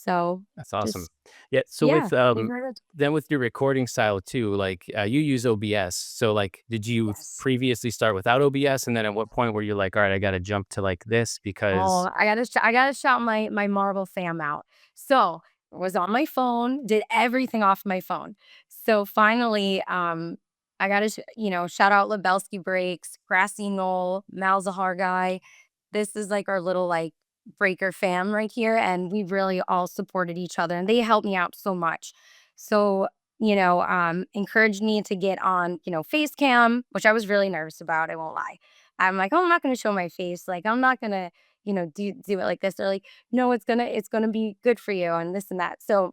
So That's awesome. just, Yeah, so yeah, with, we've heard it. then with your recording style too, like, you use OBS, so, like, did you Yes. previously start without OBS, and then at what point were you like, "Alright, I gotta jump to, like, this because" Oh, I gotta shout my Marvel fam out. So, was on my phone, did everything off my phone. So finally, I gotta shout out Lebelski Breaks, Grassy Knoll, Malzahar guy. This is like our little like breaker fam right here, and we really all supported each other, and they helped me out so much. So, encouraged me to get on, face cam, which I was really nervous about, I won't lie. I'm like, oh, I'm not gonna show my face. Like, I'm not gonna, do it like this. They're like, no, it's gonna be good for you and this and that. So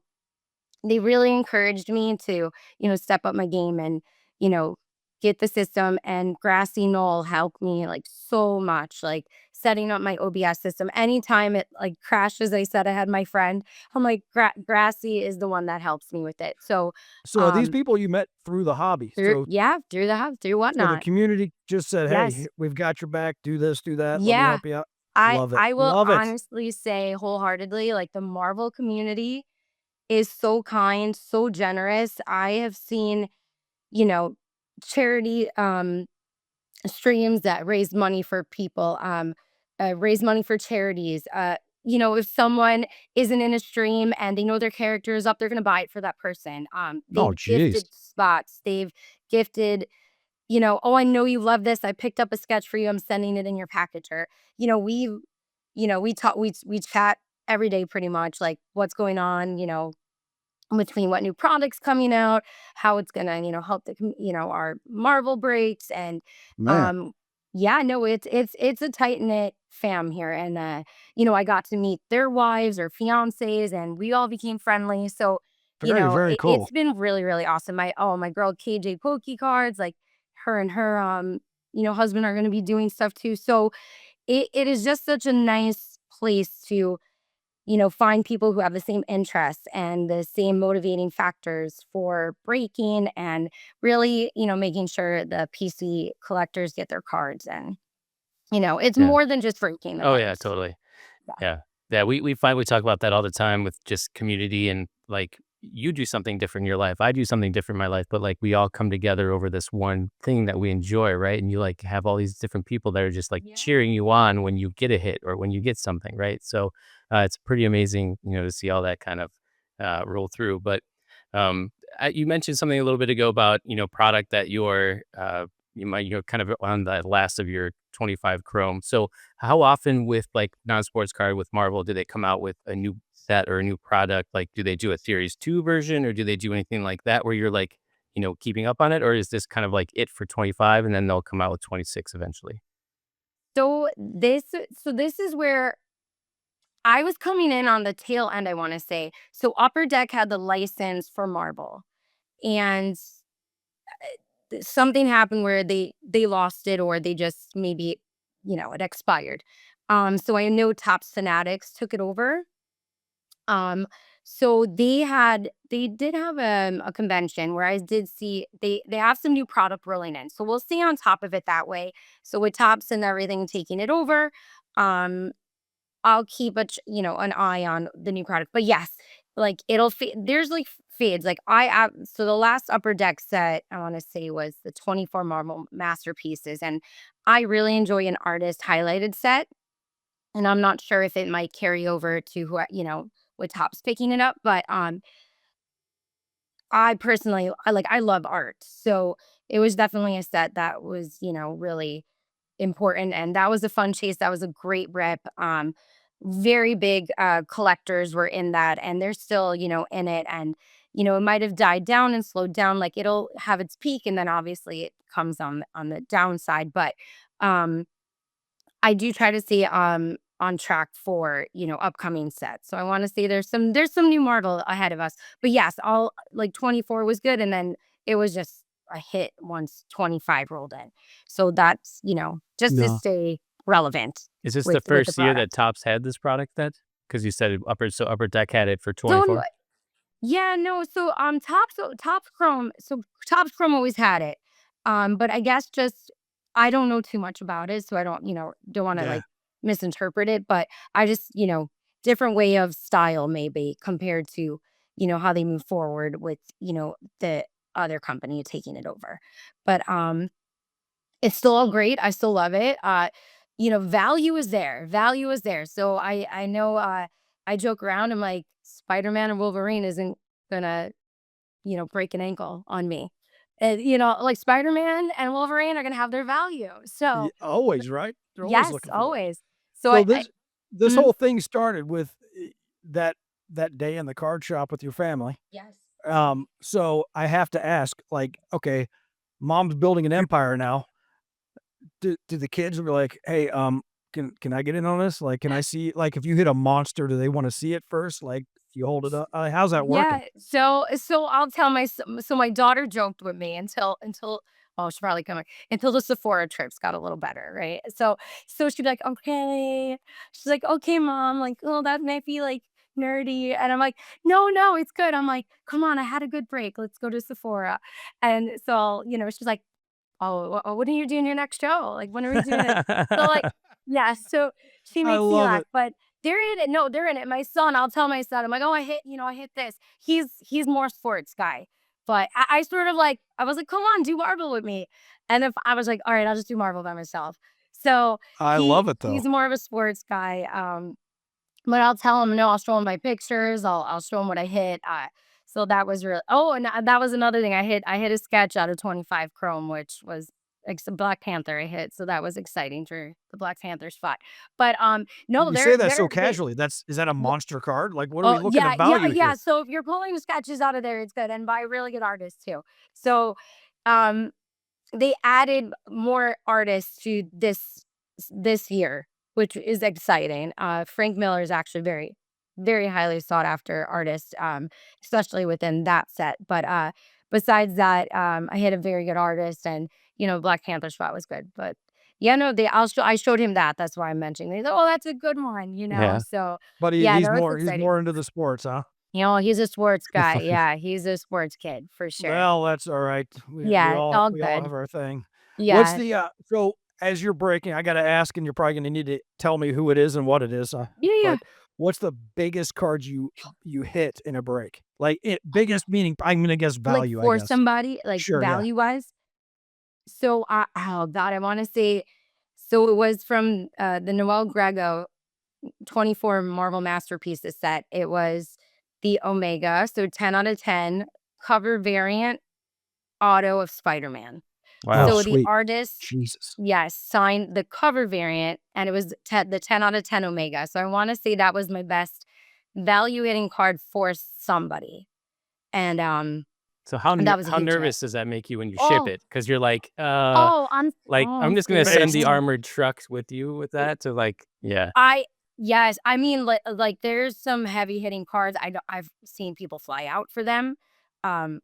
they really encouraged me to, step up my game and, you know, get the system. And Grassy Knoll helped me like so much, like setting up my OBS system. Anytime it like crashes, I said I had my friend. I'm like, Grassy is the one that helps me with it. So, So are these um, people you met through the hobby? So through the hub, through so the whatnot. community just said, "Hey, Yes. we've got your back. Do this, do that. Let me Yeah. help you out." I Love it. I will Love it. honestly say wholeheartedly, like the Marvel community is so kind, so generous. I have seen, you know, charity streams that raise money for people, raise money for charities. If someone isn't in a stream and they know their character is up, they're gonna buy it for that person. Oh, They've geez. gifted spots. They've gifted, oh, I know you love this. I picked up a sketch for you. I'm sending it in your package. Or, you know, we, we talk, we chat every day pretty much, like what's going on, between what new products coming out, how it's gonna, help our Marvel breaks. And Man, um yeah, no, it's a tight knit fam here. And I got to meet their wives or fiancés and we all became friendly. So, very, very it's cool. been really, really awesome. My girl KJ Pokey cards, like her and her husband are gonna be doing stuff too. So it is just such a nice place to find people who have the same interests and the same motivating factors for breaking and really, making sure the PC collectors get their cards. And, it's Yeah. more than just breaking the Oh, yeah, cards. totally. Yeah. Yeah. Yeah, we find we talk about that all the time with just community and, like, you do something different in your life, I do something different in my life, but, like, we all come together over this one thing that we enjoy, right? And you, like, have all these different people that are just, like, Yeah. cheering you on when you get a hit or when you get something, right? So, it's pretty amazing, to see all that kind of, roll through, but, um, you mentioned something a little bit ago about, product that you're kind of on the last of your 25 Chrome. So, how often with like non-sports card with Marvel do they come out with a new set or a new product? Like, do they do a series 2 version or do they do anything like that where you're like, keeping up on it? Or is this kind of like it for 25 and then they'll come out with 26 eventually? So this is where I was coming in on the tail end, I want to say. So Upper Deck had the license for Marvel, and something happened where they lost it, or they just maybe, it expired. So I know Topps Fanatics took it over. Um, so they did have a convention where I did see they have some new product rolling in. So we'll stay on top of it that way. So with Topps and everything taking it over, um, I'll keep an eye on the new product. But yes, like there's like fades. Like so the last Upper Deck set I want to say was the 24 Marvel masterpieces, and I really enjoy an artist highlighted set. And I'm not sure if it might carry over to with Tops picking it up, but I personally I love art. So it was definitely a set that was, really important, and that was a fun chase. That was a great rip. Very big collectors were in that, and they're still, in it. And it might have died down and slowed down. Like it'll have its peak, and then obviously it comes on the downside. But um I do try to stay on track for, upcoming sets. So I want to say there's some new Marvel ahead of us. But yes, all like 24 was good, and then it was just a hit once 25 rolled in. So that's, just to no. stay relevant Is this the with the first year that product. Topps had this product then? Because you said Upper Deck had it for So n- 24? yeah, no, Topps Chrome always had it. But I guess just I don't know too much about it, so I don't want to Yeah. like misinterpret it, but I just, different way of style maybe compared to, how they move forward with, the other company taking it over. But it's still all great. I still love it. Value is there. Value is there. So I know I joke around. I'm like, Spider-Man and Wolverine isn't gonna, break an ankle on me. And like Spider-Man and Wolverine are gonna have their value. So Always, right? They're always yes, looking for it. always. So So I this mhm. whole thing started with that that day in the card shop with your family. Yes. So I have to ask, like, okay, mom's building an empire now. Do the kids be like, "Hey, can I get in on this? Like, can I see like if you hit a monster, do they want to see it first? Like, you hold it up. How's that working?" Yeah, so I'll tell so my daughter joked with me until oh, she'll probably come back until the Sephora trips got a little better, right? So she'd be like, "Okay." She's like, "Okay, mom." Like, "Oh, that might be like nerdy." And I'm like, "No, no, it's good." I'm like, "Come on, I had a good break. Let's go to Sephora." And so, she's like, "Oh, what are you doing your next show? Like, when are we doing it?" So, like, yeah, so she I makes me love laugh, it. but they're in it. No, they're in it. My son, I'll tell my son, I'm like, "Oh, I hit this." He's more sports guy, but I sort of like, I was like, "Come on, do Marvel with me." And if I was like, "All right, I'll just do Marvel by myself." So I love it though. he's more of a sports guy. But I'll tell him, no, I'll show him my pictures. I'll show him what I hit. So that was really, oh, and that was another thing. I hit a sketch out of 25 Chrome, which was Black Panther I hit. So that was exciting for the Black Panther spot. But no, You say that so they casually. Is that a w- monster card? Like, what are we oh looking to yeah, yeah, value yeah. here? So if you're pulling sketches out of there, it's good. And by really good artists too. So um they added more artists to this year, which is exciting. Frank Miller is actually very, very highly sought after artist, especially within that set. But besides that, I hit a very good artist, and Black Panther spot was good. But yeah, no, I showed him that. That's why I'm mentioning. They said, "Oh, that's a good one," Yeah. So But yeah, no, it's he's exciting. more into the sports, huh? He's a sports guy. Yeah, he's a sports kid for sure. Well, that's all right. Yeah, all We all good. have our thing. What's Yeah, the so as you're breaking, I got to ask, and you're probably going to need to tell me who it is and what it is. yeah, yeah. But what's the biggest card you hit in a break? Like biggest meaning, I'm going to guess Like, value. I for guess. somebody, like, Sure. Yeah. value-wise? So, oh god, I wanna say so it was from, the Noel Grego 24 Marvel Masterpieces set. It was the Omega, so 10 out of 10, cover variant auto of Spider-Man. Oh, Wow. So the sweet. artist, Jesus. yes, signed the cover variant, and it was the 10 out of 10 Omega. So I wanna say that was my best value hitting card for somebody, and, So that was a how huge hit. nervous does that make you when you ship Oh, it? Because 'Cause you're like, I'm I'm just gonna super send the Based. excited. armored trucks with you with that to like yeah. I Yes, I mean, like, there's some heavy hitting cards. I've seen people fly out for them, um,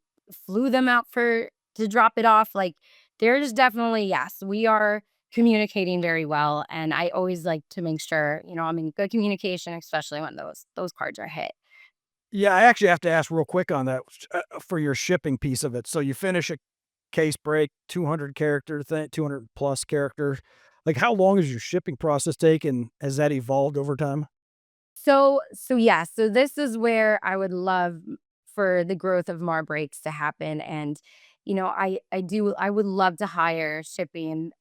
flew them out for to drop it off. Like, there's definitely, yes, we are communicating very well, and I always like to make sure, I'm in good communication, especially when those cards are hit. Yeah, I actually have to ask real quick on that for your shipping piece of it. So you finish a case break, 200 character thing, 200 plus characters. Like, how long does your shipping process take, and has that evolved over time? So yeah, so this is where I would love for the growth of Mar Breaks to happen. And I would love to hire shipping,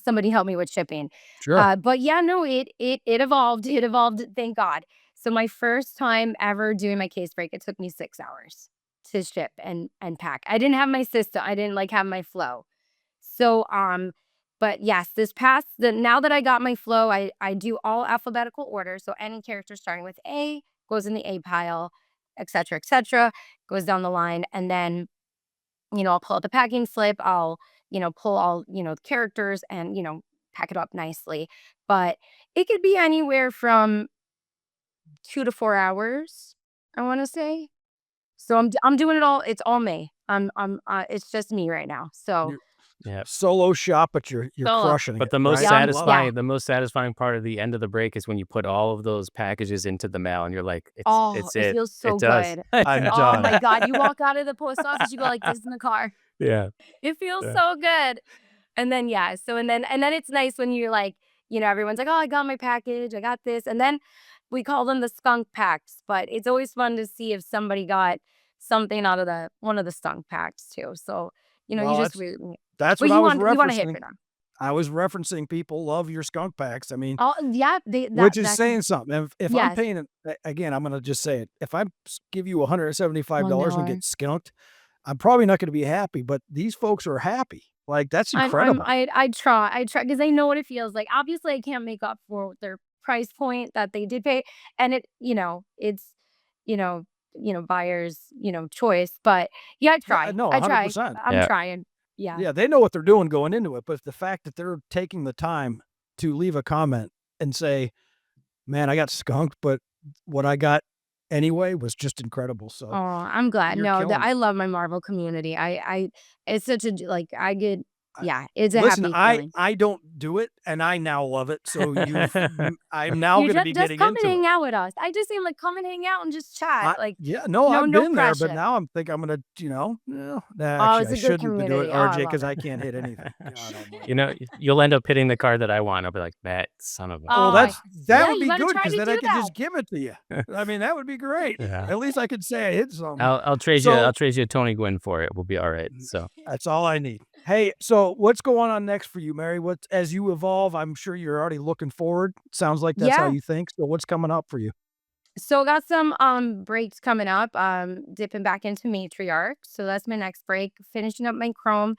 somebody help me with shipping. Sure. But yeah, no, it evolved. It evolved, thank God. So my first time ever doing my case break, it took me 6 hours to ship and pack. I didn't have my system. I didn't like have my flow. So, but yes, now that I got my flow, I do all alphabetical order. So any character starting with A goes in the A pile, et cetera, goes down the line. And then, I'll pull out the packing slip. I'll, pull all, the characters and, pack it up nicely. But it could be anywhere from 2 to 4 hours, I want to say. So I'm doing it all. It's all me. It's just me right now. So You're Yeah. solo shop, but you're solo. crushing But it, right? I love it. Yeah. the most satisfying part of the end of the break is when you put all of those packages into the mail and you're like, Oh, it's it it. feels It so does. good. I'm Oh my done. god, you walk out of the post office, you go like this in the car. Yeah. It feels Yeah. so good. And then, yeah, so and then it's nice when you're like, everyone's like, "Oh, I got my package, I got this." And then we call them the skunk packs, but it's always fun to see if somebody got something out of one of the skunk packs too. So, you Well, just that's but what I was you want to hit referencing. for them. I was referencing people love your skunk packs. I mean, Oh, yeah, which is that could saying something. If I'm yes. paying again, I'm gonna just say it. If I give you Oh, $175 and no. get skunked, I'm probably not gonna be happy, but these folks are happy. Like, that's incredible. I try because I know what it feels like. Obviously, I can't make up for their price point that they did pay, and it's, you know buyer's, choice, but yeah, No, I try, 100%. I'm Yeah. trying. Yeah. Yeah, they know what they're doing going into it, but the fact that they're taking the time to leave a comment and say, "Man, I got skunked, but what I got anyway was just incredible." Oh, So, I'm glad. you're No, that killing it. I love my Marvel community. It's such a like, I get I yeah, it's a Listen, happy I feeling. I don't do it, and I now love it, so I'm now You gonna be just getting come and into it. hang out with us. I just seem like, come and hang out and just chat. Like, Yeah, no, no, I've no been there, but pressure. now I'm gonna, nah, Oh, actually, it's I a good shouldn't be doing it, community. Oh, I RJ, love because it. I can't hit anything. God almighty. You'll end up hitting the card that I want. I'll be like, that son of a. Oh, Oh, that yeah, would you be gotta good, try because to then I do could that. just give it to you. I mean, that would be great. Yeah. At least I could say I hit something. I'll trade you. So I'll trade you Tony Gwynn for it. We'll be all right. So that's all I need. Hey, so what's going on next for you, Mary? What as you evolve, I'm sure you're already looking forward. Sounds like that's how Yeah. you think. So what's coming up for you? So I got some breaks coming up. Dipping back into matriarch. So that's my next break. Finishing up my Chrome.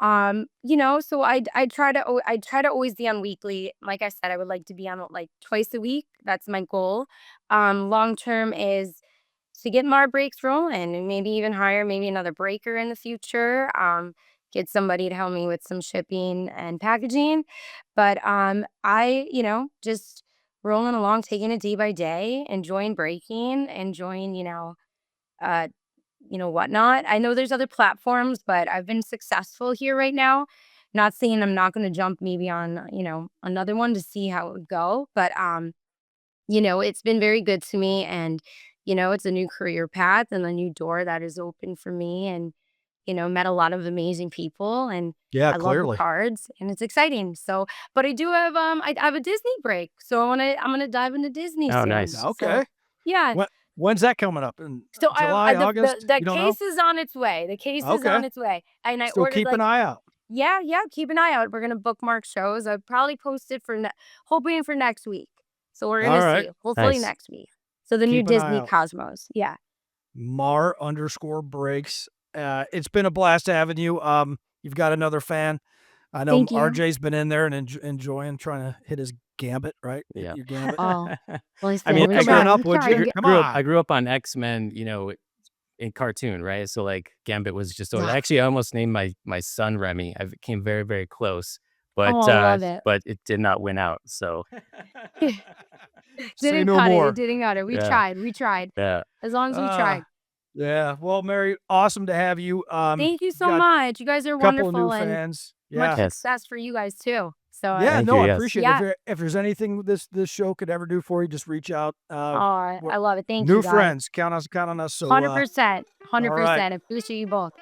So I try to always be on weekly. Like I said, I would like to be on like twice a week. That's my goal. Long term is to get more breaks rolling and maybe even hire maybe another breaker in the future. Get somebody to help me with some shipping and packaging. But just rolling along, taking it day by day, enjoying breaking, enjoying, uh, whatnot. I know there's other platforms, but I've been successful here right now. Not saying I'm not going to jump maybe on, another one to see how it would go, but it's been very good to me, and it's a new career path and a new door that is open for me, and met a lot of amazing people, and Yeah, I love the clearly. cards, and it's exciting. So, but I do have I have a Disney break, so I'm gonna dive into Disney oh, soon. nice. So, Okay. yeah. When's that coming up? In So July, August? the You don't know? case is on its way. The case is Okay. on its way, and I So ordered keep an like eye out. yeah, yeah. Keep an eye out. We're gonna bookmark shows. I'll probably post it hoping for next week. So we're All gonna right. see. Hopefully Nice. next week. So the new Keep an eye Disney out. Cosmos. Yeah. Mar_breaks. It's been a blast having you. You've got another fan. I know Thank you. RJ's been in there and enjoying trying to hit his gambit, right? Hit Yeah. your gambit. Oh, I listen, mean, Hook I the grew man up. up, we would try you? to Come I on. grew up on X-Men. In cartoon, right? So like Gambit was just always. yeah. Actually, I almost named my son Remy. I came very very close, but Oh, I love it. it did not win out. So Say Didn't no cut it. It more. didn't cut it. We yeah, tried. We tried. yeah. As long as we Uh, tried. yeah. Well, Mary, awesome to have you. Thank you so Got much. You guys are a couple of new wonderful, and fans. much Yeah. Yes. success for you guys too. So, Yeah, Thank no, you. I Yes. appreciate it. yeah. If there's anything this show could ever do for you, just reach out. Oh, We're I love it. Thank you new guys. friends. Count on us. So, 100%. all right. 100%. I appreciate you both.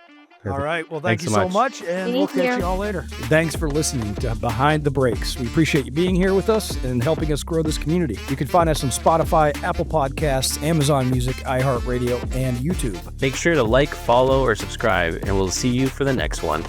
All Perfect. right. Well, thank Thanks you so so much. much, and we'll Thank catch you. you all later. Thanks for listening to Behind the Breaks. We appreciate you being here with us and helping us grow this community. You can find us on Spotify, Apple Podcasts, Amazon Music, iHeartRadio, and YouTube. Make sure to like, follow, or subscribe, and we'll see you for the next one.